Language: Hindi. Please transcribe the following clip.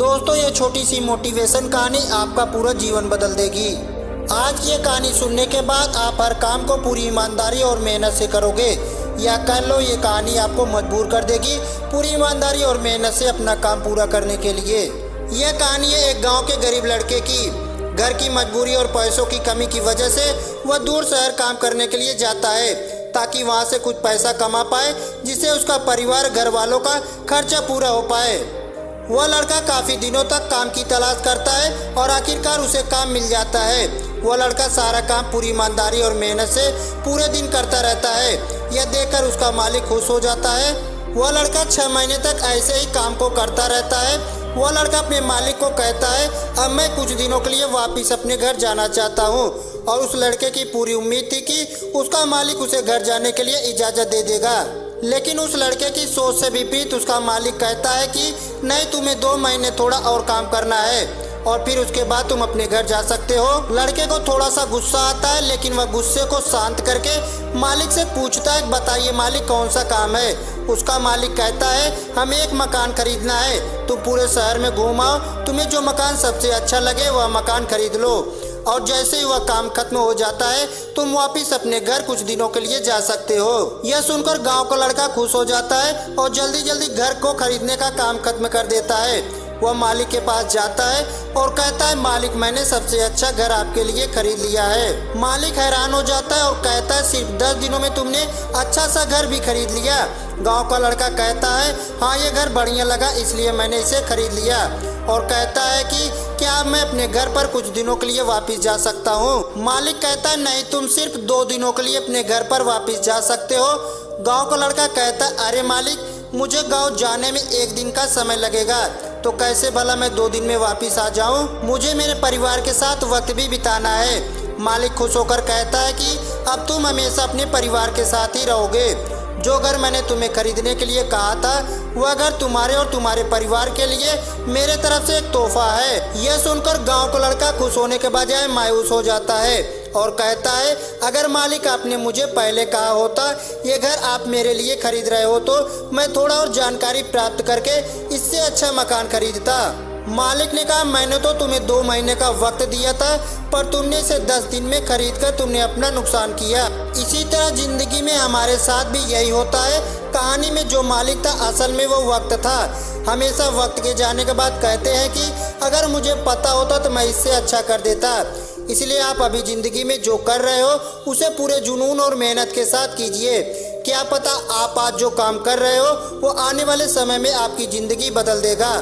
दोस्तों, ये छोटी सी मोटिवेशन कहानी आपका पूरा जीवन बदल देगी। आज की ये कहानी सुनने के बाद आप हर काम को पूरी ईमानदारी और मेहनत से करोगे, या कह लो ये कहानी आपको मजबूर कर देगी पूरी ईमानदारी और मेहनत से अपना काम पूरा करने के लिए। यह कहानी है एक गांव के गरीब लड़के की। घर की मजबूरी और पैसों की कमी की वजह से वह दूर शहर काम करने के लिए जाता है ताकि वहां से कुछ पैसा कमा पाए, जिससे उसका परिवार घर वालों का खर्चा पूरा हो पाए। वह लड़का काफी दिनों तक काम की तलाश करता है और आखिरकार उसे काम मिल जाता है। वह लड़का सारा काम पूरी ईमानदारी और मेहनत से पूरे दिन करता रहता है। यह देखकर उसका मालिक खुश हो जाता है। वह लड़का 6 महीने तक ऐसे ही काम को करता रहता है। वह लड़का अपने मालिक को कहता है, अब मैं कुछ दिनों के लिए वापस अपने घर जाना चाहता हूँ। और उस लड़के की पूरी उम्मीद थी कि उसका मालिक उसे घर जाने के लिए इजाज़त दे देगा, लेकिन उस लड़के की सोच से विपरीत उसका मालिक कहता है कि नहीं, तुम्हें 2 महीने थोड़ा और काम करना है और फिर उसके बाद तुम अपने घर जा सकते हो। लड़के को थोड़ा सा गुस्सा आता है, लेकिन वह गुस्से को शांत करके मालिक से पूछता है, बताइए मालिक कौन सा काम है। उसका मालिक कहता है, हमें एक मकान खरीदना है, तुम पूरे शहर में घूम आओ, तुम्हें जो मकान सबसे अच्छा लगे वह मकान खरीद लो, और जैसे ही वह काम खत्म हो जाता है तुम वापिस अपने घर कुछ दिनों के लिए जा सकते हो। यह सुनकर गांव का लड़का खुश हो जाता है और जल्दी जल्दी घर को खरीदने का काम खत्म कर देता है। वह मालिक के पास जाता है और कहता है, मालिक मैंने सबसे अच्छा घर आपके लिए खरीद लिया है। मालिक हैरान हो जाता है और कहता है, सिर्फ 10 दिनों में तुमने अच्छा सा घर भी खरीद लिया। गांव का लड़का कहता है, हाँ ये घर बढ़िया लगा इसलिए मैंने इसे खरीद लिया, और कहता है कि क्या मैं अपने घर पर कुछ दिनों के लिए वापस जा सकता हूँ। मालिक कहता है, नहीं, तुम सिर्फ 2 दिनों के लिए अपने घर पर वापस जा सकते हो। गाँव का लड़का कहता है, अरे मालिक, मुझे गाँव जाने में 1 दिन का समय लगेगा, तो कैसे भला मैं 2 दिन में वापस आ जाऊं? मुझे मेरे परिवार के साथ वक्त भी बिताना है। मालिक खुश होकर कहता है कि अब तुम हमेशा अपने परिवार के साथ ही रहोगे। जो घर मैंने तुम्हें खरीदने के लिए कहा था वह घर तुम्हारे और तुम्हारे परिवार के लिए मेरे तरफ से एक तोहफा है। यह सुनकर गांव का लड़का खुश होने के बजाय मायूस हो जाता है और कहता है, अगर मालिक आपने मुझे पहले कहा होता ये घर आप मेरे लिए खरीद रहे हो तो मैं थोड़ा और जानकारी प्राप्त करके इससे अच्छा मकान खरीदता। मालिक ने कहा, मैंने तो तुम्हें 2 महीने का वक्त दिया था, पर तुमने इसे 10 दिन में खरीद कर तुमने अपना नुकसान किया। इसी तरह जिंदगी में हमारे साथ भी यही होता है। कहानी में जो मालिक था असल में वो वक्त था। हमेशा वक्त के जाने के बाद कहते हैं कि अगर मुझे पता होता तो मैं इससे अच्छा कर देता। इसलिए आप अभी ज़िंदगी में जो कर रहे हो उसे पूरे जुनून और मेहनत के साथ कीजिए। क्या पता आप आज जो काम कर रहे हो वो आने वाले समय में आपकी ज़िंदगी बदल देगा।